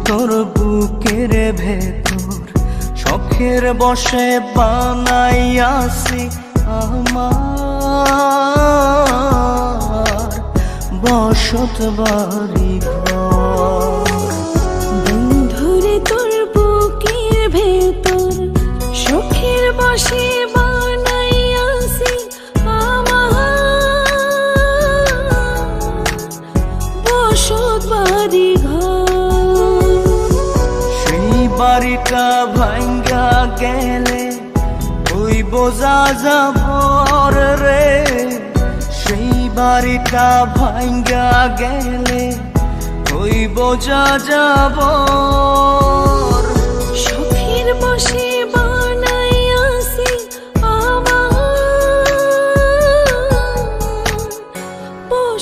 তোর বুকের ভেতর শখের বসে বানাইয়াছি আমার বসত বাড়ি ঘর। বন্ধুরে তোর বুকের ভেতর শখের বসে বানাইয়াছি আমার বসত বাড়ি ঘর। সেই বাড়িটা ভাঙ্গা গেলে ওই বোঝা যাবর রে, সেই বাড়িটা ভাঙ্গা গেলে ওই বোঝা যাবর। শখের বসে